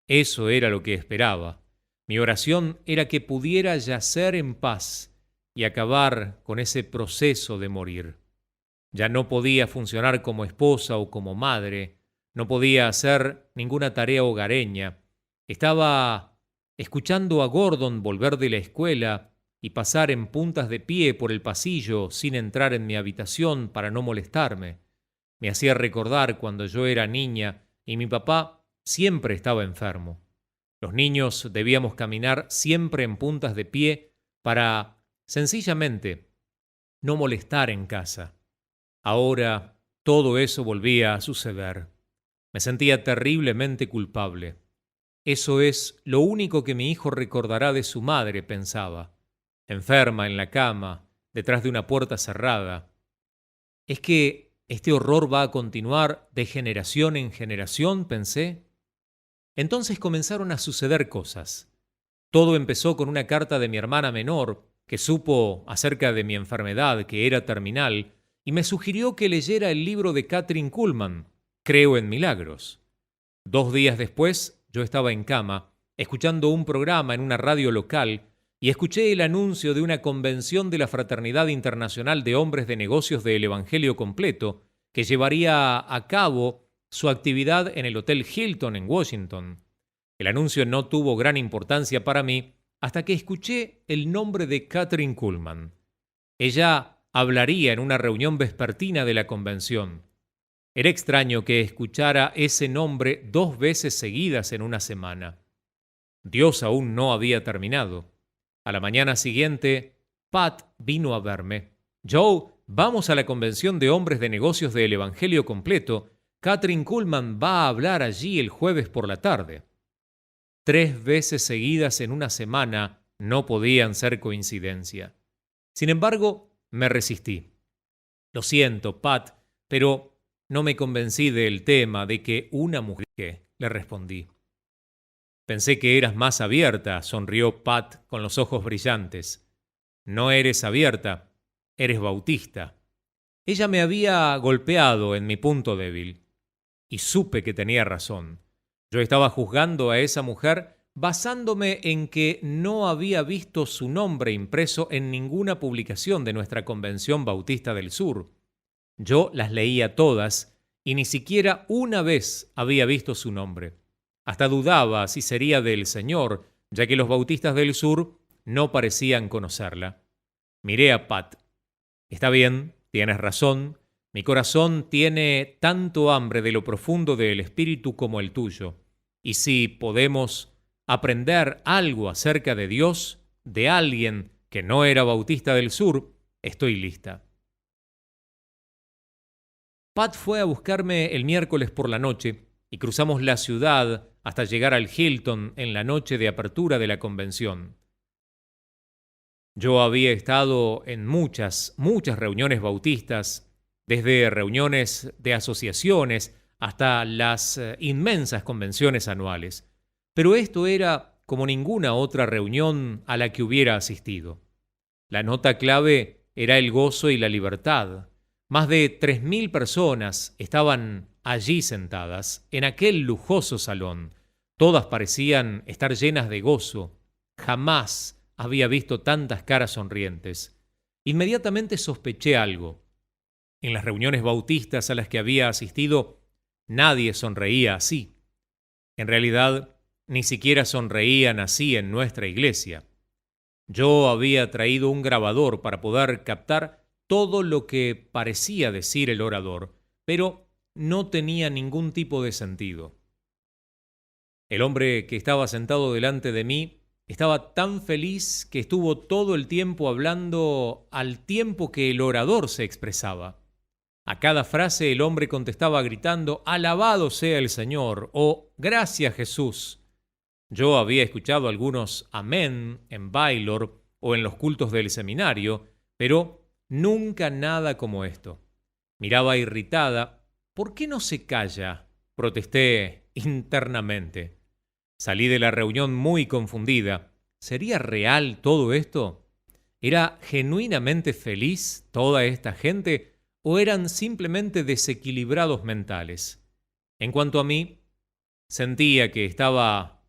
Eso era lo que esperaba. Mi oración era que pudiera yacer en paz y acabar con ese proceso de morir. Ya no podía funcionar como esposa o como madre, no podía hacer ninguna tarea hogareña. Estaba escuchando a Gordon volver de la escuela y pasar en puntas de pie por el pasillo sin entrar en mi habitación para no molestarme. Me hacía recordar cuando yo era niña y mi papá siempre estaba enfermo. Los niños debíamos caminar siempre en puntas de pie para, sencillamente, no molestar en casa. Ahora todo eso volvía a suceder. Me sentía terriblemente culpable. Eso es lo único que mi hijo recordará de su madre, pensaba. Enferma en la cama, detrás de una puerta cerrada. ¿Es que este horror va a continuar de generación en generación?, pensé. Entonces comenzaron a suceder cosas. Todo empezó con una carta de mi hermana menor, que supo acerca de mi enfermedad, que era terminal, y me sugirió que leyera el libro de Kathryn Kuhlman, Creo en Milagros. 2 días después, yo estaba en cama, escuchando un programa en una radio local, y escuché el anuncio de una convención de la Fraternidad Internacional de Hombres de Negocios del Evangelio Completo, que llevaría a cabo su actividad en el Hotel Hilton en Washington. El anuncio no tuvo gran importancia para mí hasta que escuché el nombre de Kathryn Kuhlman. Ella hablaría en una reunión vespertina de la convención. Era extraño que escuchara ese nombre 2 veces seguidas en una semana. Dios aún no había terminado. A la mañana siguiente, Pat vino a verme. Joe, vamos a la convención de hombres de negocios del Evangelio completo. Kathryn Kuhlman va a hablar allí el jueves por la tarde. 3 veces seguidas en una semana no podían ser coincidencia. Sin embargo, me resistí. Lo siento, Pat, pero no me convencí del tema de que una mujer, le respondí. Pensé que eras más abierta, sonrió Pat con los ojos brillantes. No eres abierta, eres bautista. Ella me había golpeado en mi punto débil. Y supe que tenía razón. Yo estaba juzgando a esa mujer basándome en que no había visto su nombre impreso en ninguna publicación de nuestra Convención Bautista del Sur. Yo las leía todas y ni siquiera una vez había visto su nombre. Hasta dudaba si sería del Señor, ya que los bautistas del sur no parecían conocerla. Miré a Pat. Está bien, tienes razón. Mi corazón tiene tanto hambre de lo profundo del espíritu como el tuyo. Y si podemos aprender algo acerca de Dios, de alguien que no era bautista del sur, estoy lista. Pat fue a buscarme el miércoles por la noche y cruzamos la ciudad hasta llegar al Hilton en la noche de apertura de la convención. Yo había estado en muchas reuniones bautistas, desde reuniones de asociaciones hasta las inmensas convenciones anuales, pero esto era como ninguna otra reunión a la que hubiera asistido. La nota clave era el gozo y la libertad. Más de 3.000 personas estaban allí sentadas, en aquel lujoso salón. Todas parecían estar llenas de gozo. Jamás había visto tantas caras sonrientes. Inmediatamente sospeché algo. En las reuniones bautistas a las que había asistido, nadie sonreía así. En realidad, ni siquiera sonreían así en nuestra iglesia. Yo había traído un grabador para poder captar todo lo que parecía decir el orador, pero no tenía ningún tipo de sentido. El hombre que estaba sentado delante de mí estaba tan feliz que estuvo todo el tiempo hablando al tiempo que el orador se expresaba. A cada frase el hombre contestaba gritando «Alabado sea el Señor» o «Gracias Jesús». Yo había escuchado algunos amén en Baylor o en los cultos del seminario, pero nunca nada como esto. Miraba irritada. «¿Por qué no se calla?», protesté internamente. Salí de la reunión muy confundida. ¿Sería real todo esto? ¿Era genuinamente feliz toda esta gente o eran simplemente desequilibrados mentales? En cuanto a mí, sentía que estaba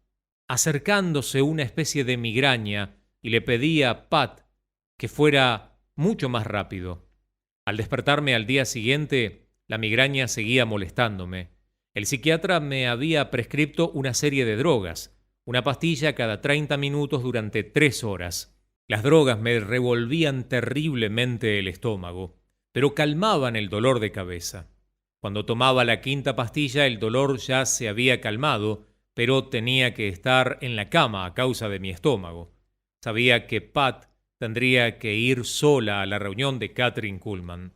acercándose una especie de migraña y le pedí a Pat que fuera mucho más rápido. Al despertarme al día siguiente, la migraña seguía molestándome. El psiquiatra me había prescrito una serie de drogas, una pastilla cada 30 minutos durante 3 horas. Las drogas me revolvían terriblemente el estómago, pero calmaban el dolor de cabeza. Cuando tomaba la 5ª pastilla, el dolor ya se había calmado, pero tenía que estar en la cama a causa de mi estómago. Sabía que Pat tendría que ir sola a la reunión de Kathryn Kuhlman.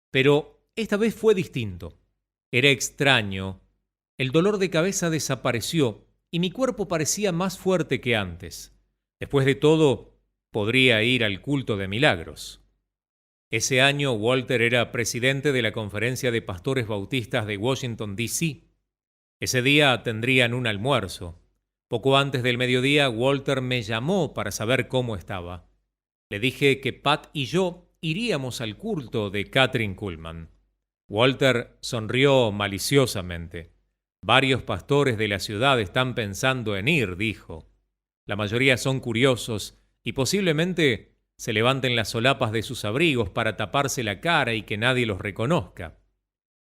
Pero esta vez fue distinto. Era extraño. El dolor de cabeza desapareció y mi cuerpo parecía más fuerte que antes. Después de todo, podría ir al culto de milagros. Ese año Walter era presidente de la Conferencia de Pastores Bautistas de Washington, D.C. Ese día tendrían un almuerzo. Poco antes del mediodía, Walter me llamó para saber cómo estaba. Le dije que Pat y yo iríamos al culto de Kathryn Kuhlman. Walter sonrió maliciosamente. «Varios pastores de la ciudad están pensando en ir», dijo. «La mayoría son curiosos y posiblemente se levanten las solapas de sus abrigos para taparse la cara y que nadie los reconozca».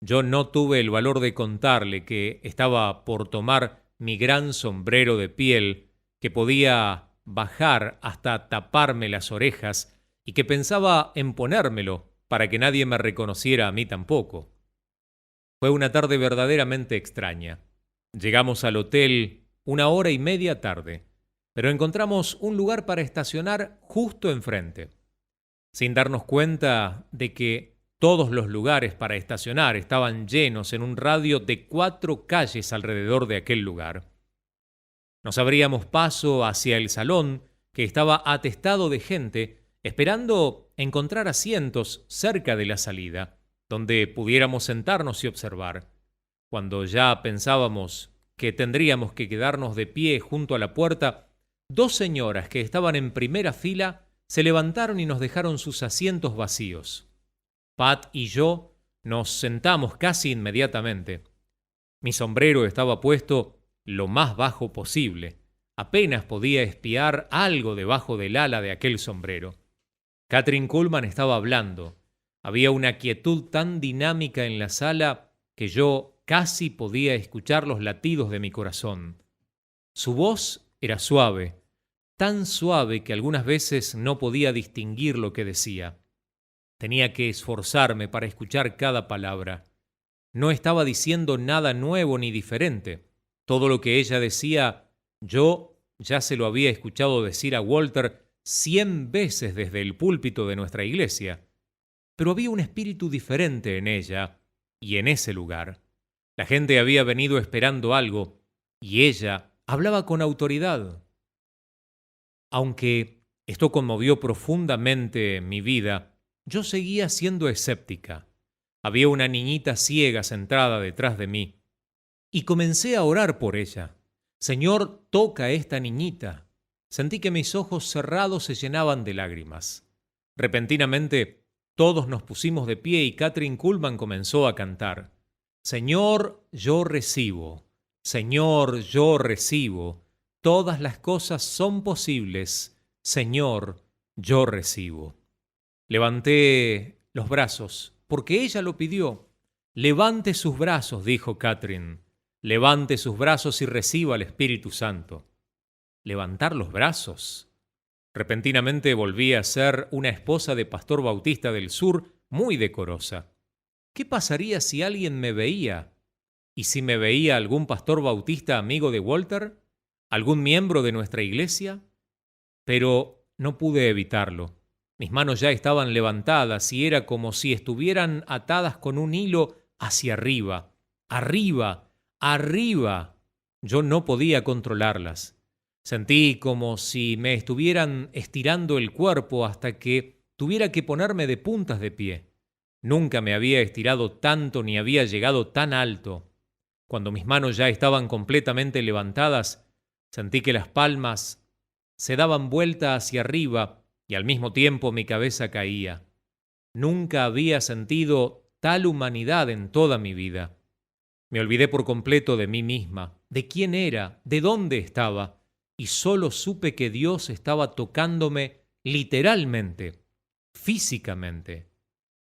Yo no tuve el valor de contarle que estaba por tomar mi gran sombrero de piel, que podía bajar hasta taparme las orejas y que pensaba en ponérmelo para que nadie me reconociera a mí tampoco. Fue una tarde verdaderamente extraña. Llegamos al hotel 1 hora y media tarde, pero encontramos un lugar para estacionar justo enfrente, sin darnos cuenta de que todos los lugares para estacionar estaban llenos en un radio de 4 calles alrededor de aquel lugar. Nos abríamos paso hacia el salón, que estaba atestado de gente, esperando encontrar asientos cerca de la salida, donde pudiéramos sentarnos y observar. Cuando ya pensábamos que tendríamos que quedarnos de pie junto a la puerta, 2 señoras que estaban en primera fila se levantaron y nos dejaron sus asientos vacíos. Pat y yo nos sentamos casi inmediatamente. Mi sombrero estaba puesto lo más bajo posible. Apenas podía espiar algo debajo del ala de aquel sombrero. Kathryn Kuhlman estaba hablando. Había una quietud tan dinámica en la sala que yo casi podía escuchar los latidos de mi corazón. Su voz era suave, tan suave que algunas veces no podía distinguir lo que decía. Tenía que esforzarme para escuchar cada palabra. No estaba diciendo nada nuevo ni diferente. Todo lo que ella decía, yo ya se lo había escuchado decir a Walter 100 veces desde el púlpito de nuestra iglesia. Pero había un espíritu diferente en ella y en ese lugar. La gente había venido esperando algo y ella hablaba con autoridad. Aunque esto conmovió profundamente mi vida, yo seguía siendo escéptica. Había una niñita ciega sentada detrás de mí y comencé a orar por ella. Señor, toca a esta niñita. Sentí que mis ojos cerrados se llenaban de lágrimas. Repentinamente, todos nos pusimos de pie y Kathryn Kuhlman comenzó a cantar. Señor, yo recibo. Señor, yo recibo. Todas las cosas son posibles. Señor, yo recibo. Levanté los brazos, porque ella lo pidió. Levante sus brazos, dijo Kathryn. Levante sus brazos y reciba al Espíritu Santo. ¿Levantar los brazos? Repentinamente volví a ser una esposa de pastor bautista del sur muy decorosa. ¿Qué pasaría si alguien me veía? ¿Y si me veía algún pastor bautista amigo de Walter? ¿Algún miembro de nuestra iglesia? Pero no pude evitarlo. Mis manos ya estaban levantadas y era como si estuvieran atadas con un hilo hacia arriba. ¡Arriba! ¡Arriba! Yo no podía controlarlas. Sentí como si me estuvieran estirando el cuerpo hasta que tuviera que ponerme de puntas de pie. Nunca me había estirado tanto ni había llegado tan alto. Cuando mis manos ya estaban completamente levantadas, sentí que las palmas se daban vuelta hacia arriba y al mismo tiempo mi cabeza caía. Nunca había sentido tal humanidad en toda mi vida. Me olvidé por completo de mí misma, de quién era, de dónde estaba, y solo supe que Dios estaba tocándome literalmente, físicamente.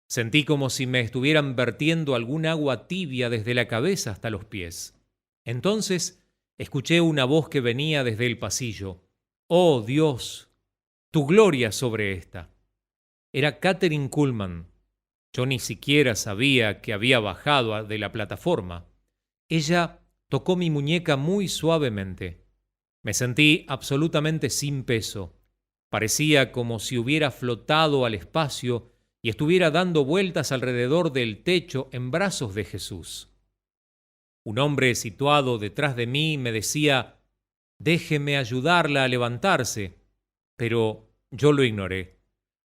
Sentí como si me estuvieran vertiendo algún agua tibia desde la cabeza hasta los pies. Entonces escuché una voz que venía desde el pasillo. ¡Oh, Dios! ¡Tu gloria sobre esta! Era Kathryn Kuhlman. Yo ni siquiera sabía que había bajado de la plataforma. Ella tocó mi muñeca muy suavemente. Me sentí absolutamente sin peso. Parecía como si hubiera flotado al espacio y estuviera dando vueltas alrededor del techo en brazos de Jesús. Un hombre situado detrás de mí me decía, «Déjeme ayudarla a levantarse», pero yo lo ignoré.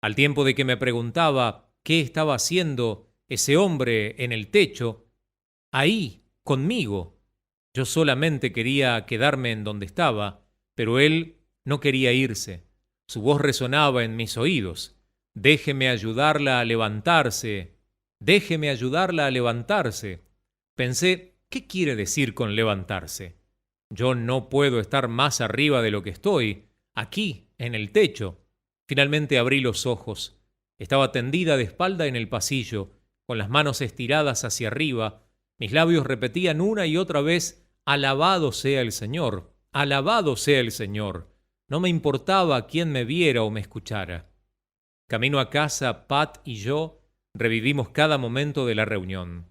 Al tiempo de que me preguntaba qué estaba haciendo ese hombre en el techo, ahí, conmigo. Yo solamente quería quedarme en donde estaba, pero él no quería irse. Su voz resonaba en mis oídos. «Déjeme ayudarla a levantarse. Déjeme ayudarla a levantarse». Pensé, ¿qué quiere decir con levantarse? Yo no puedo estar más arriba de lo que estoy, aquí, en el techo. Finalmente abrí los ojos. Estaba tendida de espalda en el pasillo, con las manos estiradas hacia arriba. Mis labios repetían una y otra vez, «Alabado sea el Señor, alabado sea el Señor». No me importaba quién me viera o me escuchara. Camino a casa, Pat y yo revivimos cada momento de la reunión.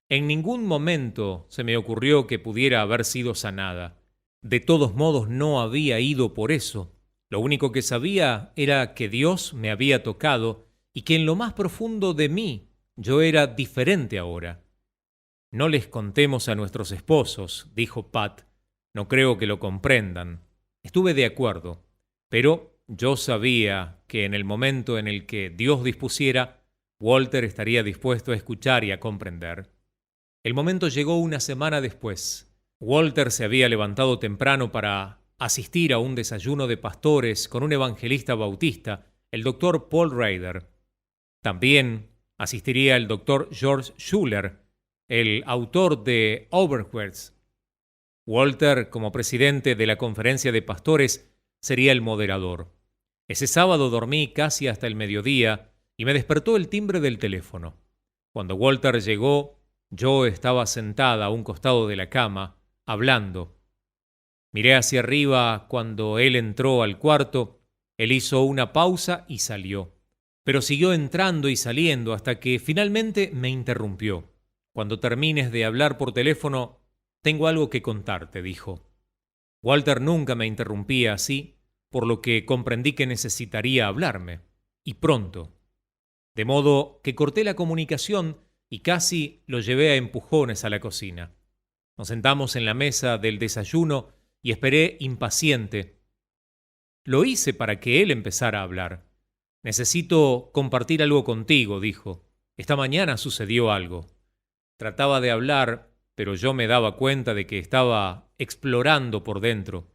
En ningún momento se me ocurrió que pudiera haber sido sanada. De todos modos, no había ido por eso. Lo único que sabía era que Dios me había tocado y que en lo más profundo de mí yo era diferente ahora. No les contemos a nuestros esposos, dijo Pat. No creo que lo comprendan. Estuve de acuerdo, pero yo sabía que en el momento en el que Dios dispusiera, Walter estaría dispuesto a escuchar y a comprender. El momento llegó una semana después. Walter se había levantado temprano para asistir a un desayuno de pastores con un evangelista bautista, el doctor Paul Rader. También asistiría el doctor George Schuller, el autor de Overwords. Walter, como presidente de la conferencia de pastores, sería el moderador. Ese sábado dormí casi hasta el mediodía y me despertó el timbre del teléfono. Cuando Walter llegó, yo estaba sentada a un costado de la cama, hablando. Miré hacia arriba cuando él entró al cuarto. Él hizo una pausa y salió. Pero siguió entrando y saliendo hasta que finalmente me interrumpió. Cuando termines de hablar por teléfono, tengo algo que contarte, dijo. Walter nunca me interrumpía así, por lo que comprendí que necesitaría hablarme, y pronto. De modo que corté la comunicación y casi lo llevé a empujones a la cocina. Nos sentamos en la mesa del desayuno y esperé impaciente. Lo hice para que él empezara a hablar. Necesito compartir algo contigo, dijo. Esta mañana sucedió algo. Trataba de hablar, pero yo me daba cuenta de que estaba explorando por dentro.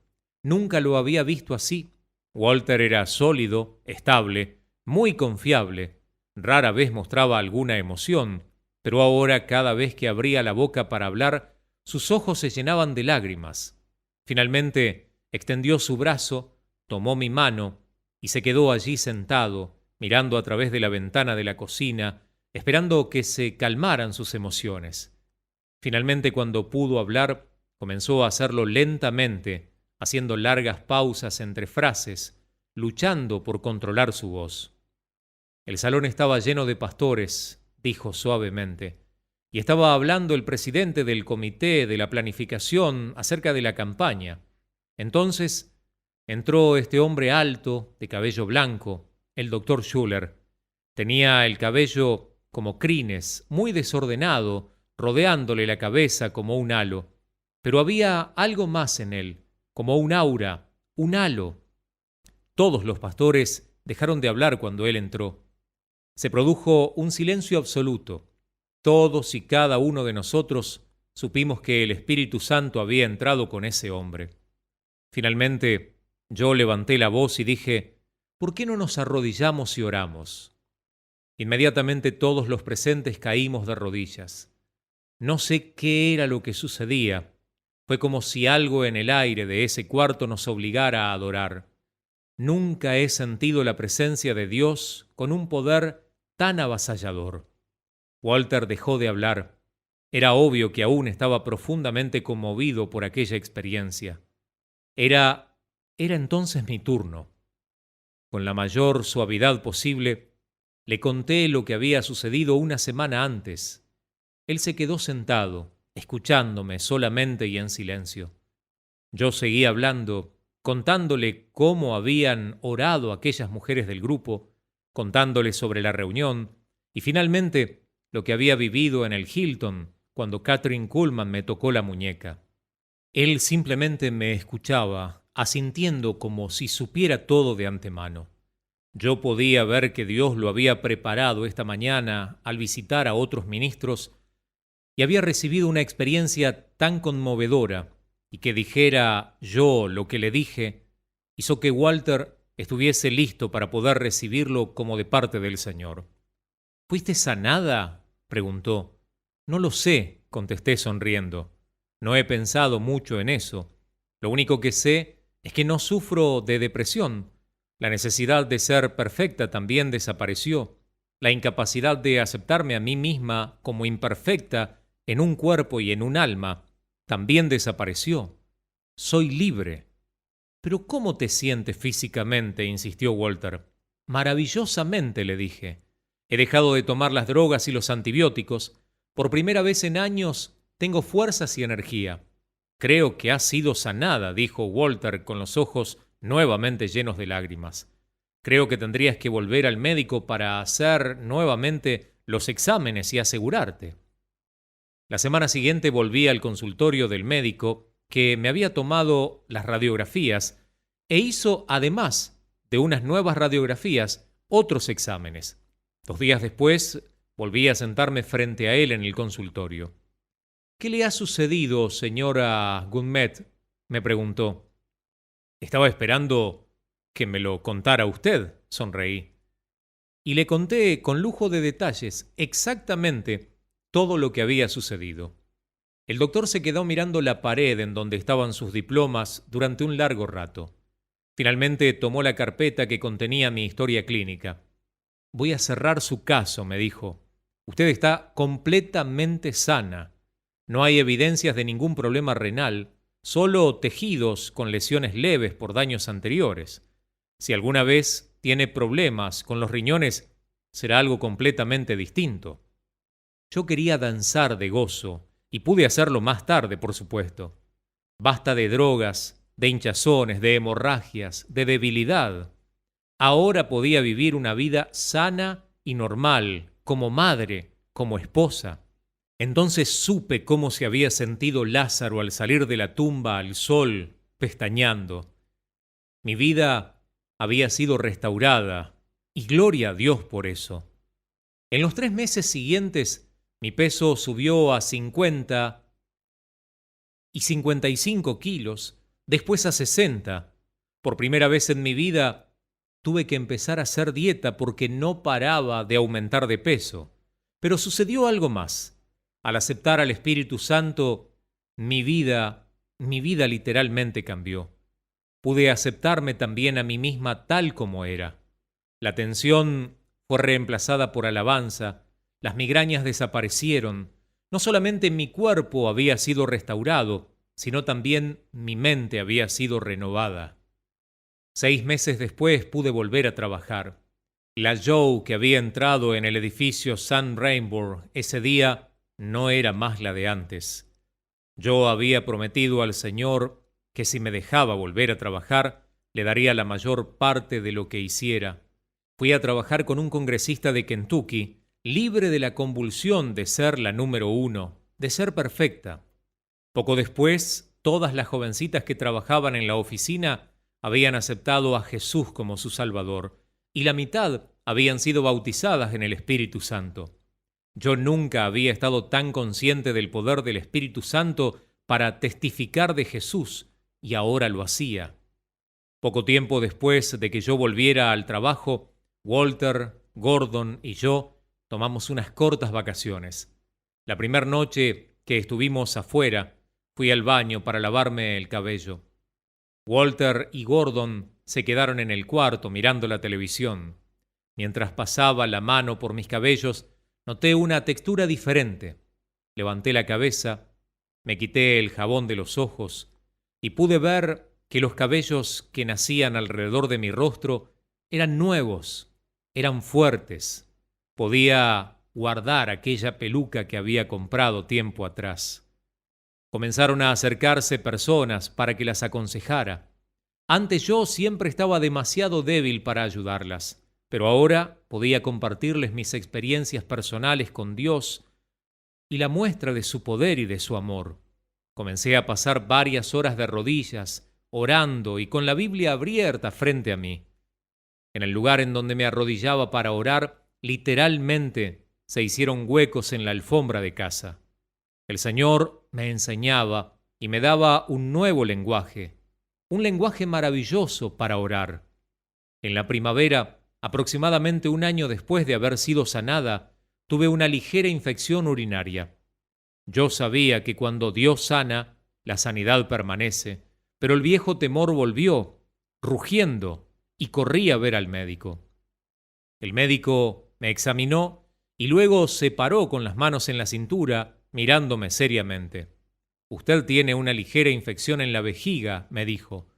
Nunca lo había visto así. Walter era sólido, estable, muy confiable. Rara vez mostraba alguna emoción, pero ahora cada vez que abría la boca para hablar, sus ojos se llenaban de lágrimas. Finalmente extendió su brazo, tomó mi mano y se quedó allí sentado, mirando a través de la ventana de la cocina, esperando que se calmaran sus emociones. Finalmente, cuando pudo hablar, comenzó a hacerlo lentamente, haciendo largas pausas entre frases, luchando por controlar su voz. El salón estaba lleno de pastores, dijo suavemente, y estaba hablando el presidente del comité de la planificación acerca de la campaña. Entonces entró este hombre alto, de cabello blanco, el doctor Schuller. Tenía el cabello como crines, muy desordenado, rodeándole la cabeza como un halo. Pero había algo más en él, como un aura, un halo. Todos los pastores dejaron de hablar cuando él entró. Se produjo un silencio absoluto. Todos y cada uno de nosotros supimos que el Espíritu Santo había entrado con ese hombre. Finalmente, yo levanté la voz y dije, ¿por qué no nos arrodillamos y oramos? Inmediatamente todos los presentes caímos de rodillas. No sé qué era lo que sucedía. Fue como si algo en el aire de ese cuarto nos obligara a adorar. Nunca he sentido la presencia de Dios con un poder tan avasallador. Walter dejó de hablar. Era obvio que aún estaba profundamente conmovido por aquella experiencia. Era entonces mi turno. Con la mayor suavidad posible, le conté lo que había sucedido una semana antes. Él se quedó sentado, escuchándome solamente y en silencio. Yo seguí hablando, contándole cómo habían orado aquellas mujeres del grupo, contándole sobre la reunión y finalmente lo que había vivido en el Hilton cuando Catherine Kuhlman me tocó la muñeca. Él simplemente me escuchaba, asintiendo como si supiera todo de antemano. Yo podía ver que Dios lo había preparado esta mañana al visitar a otros ministros y había recibido una experiencia tan conmovedora, y que dijera yo lo que le dije, hizo que Walter estuviese listo para poder recibirlo como de parte del Señor. ¿Fuiste sanada?, preguntó. No lo sé, contesté sonriendo. No he pensado mucho en eso. Lo único que sé es que no sufro de depresión. La necesidad de ser perfecta también desapareció. La incapacidad de aceptarme a mí misma como imperfecta en un cuerpo y en un alma también desapareció. Soy libre. ¿Pero cómo te sientes físicamente?, insistió Walter. Maravillosamente, le dije. He dejado de tomar las drogas y los antibióticos. Por primera vez en años tengo fuerzas y energía. Creo que has sido sanada, dijo Walter con los ojos nuevamente llenos de lágrimas. Creo que tendrías que volver al médico para hacer nuevamente los exámenes y asegurarte. La semana siguiente volví al consultorio del médico que me había tomado las radiografías e hizo, además de unas nuevas radiografías, otros exámenes. 2 días después, volví a sentarme frente a él en el consultorio. «¿Qué le ha sucedido, señora Gummett?», me preguntó. «Estaba esperando que me lo contara usted», sonreí. Y le conté con lujo de detalles exactamente todo lo que había sucedido. El doctor se quedó mirando la pared en donde estaban sus diplomas durante un largo rato. Finalmente tomó la carpeta que contenía mi historia clínica. «Voy a cerrar su caso», me dijo. «Usted está completamente sana. No hay evidencias de ningún problema renal, solo tejidos con lesiones leves por daños anteriores. Si alguna vez tiene problemas con los riñones, será algo completamente distinto». Yo quería danzar de gozo, y pude hacerlo más tarde, por supuesto. Basta de drogas, de hinchazones, de hemorragias, de debilidad. Ahora podía vivir una vida sana y normal, como madre, como esposa. Entonces supe cómo se había sentido Lázaro al salir de la tumba al sol, pestañeando. Mi vida había sido restaurada, y gloria a Dios por eso. En los 3 meses siguientes, mi peso subió a 50 y 55 kilos, después a 60. Por primera vez en mi vida, tuve que empezar a hacer dieta porque no paraba de aumentar de peso. Pero sucedió algo más. Al aceptar al Espíritu Santo, mi vida literalmente cambió. Pude aceptarme también a mí misma tal como era. La tensión fue reemplazada por alabanza, las migrañas desaparecieron. No solamente mi cuerpo había sido restaurado, sino también mi mente había sido renovada. 6 meses después pude volver a trabajar. La Joe que había entrado en el edificio Sun Rainbow ese día no era más la de antes. Yo había prometido al Señor que si me dejaba volver a trabajar, le daría la mayor parte de lo que hiciera. Fui a trabajar con un congresista de Kentucky, libre de la convulsión de ser la número 1, de ser perfecta. Poco después, todas las jovencitas que trabajaban en la oficina habían aceptado a Jesús como su Salvador, y la mitad habían sido bautizadas en el Espíritu Santo. Yo nunca había estado tan consciente del poder del Espíritu Santo para testificar de Jesús, y ahora lo hacía. Poco tiempo después de que yo volviera al trabajo, Walter, Gordon y yo tomamos unas cortas vacaciones. La primera noche que estuvimos afuera, fui al baño para lavarme el cabello. Walter y Gordon se quedaron en el cuarto mirando la televisión. Mientras pasaba la mano por mis cabellos, noté una textura diferente. Levanté la cabeza, me quité el jabón de los ojos y pude ver que los cabellos que nacían alrededor de mi rostro eran nuevos, eran fuertes. Podía guardar aquella peluca que había comprado tiempo atrás. Comenzaron a acercarse personas para que las aconsejara. Antes yo siempre estaba demasiado débil para ayudarlas, pero ahora podía compartirles mis experiencias personales con Dios y la muestra de su poder y de su amor. Comencé a pasar varias horas de rodillas, orando y con la Biblia abierta frente a mí. En el lugar en donde me arrodillaba para orar, literalmente se hicieron huecos en la alfombra de casa. El Señor me enseñaba y me daba un nuevo lenguaje, un lenguaje maravilloso para orar. En la primavera, aproximadamente 1 año después de haber sido sanada, tuve una ligera infección urinaria. Yo sabía que cuando Dios sana, la sanidad permanece, pero el viejo temor volvió, rugiendo, y corrí a ver al médico. El médico me examinó y luego se paró con las manos en la cintura, mirándome seriamente. «Usted tiene una ligera infección en la vejiga», me dijo.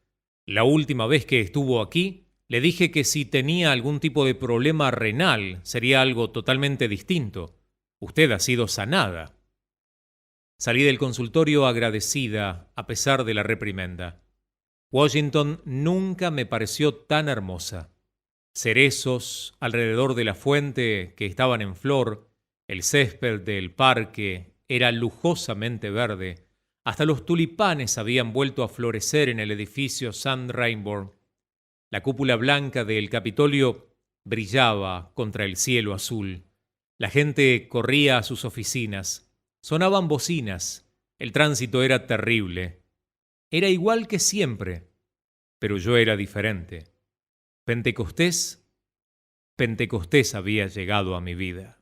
«La última vez que estuvo aquí, le dije que si tenía algún tipo de problema renal sería algo totalmente distinto. Usted ha sido sanada. Salí del consultorio agradecida a pesar de la reprimenda. Washington nunca me pareció tan hermosa. Cerezos alrededor de la fuente que estaban en flor, el césped del parque era lujosamente verde, hasta los tulipanes habían vuelto a florecer en el edificio St. Rainbow. La cúpula blanca del Capitolio brillaba contra el cielo azul. La gente corría a sus oficinas. Sonaban bocinas. El tránsito era terrible. Era igual que siempre, pero yo era diferente. Pentecostés había llegado a mi vida.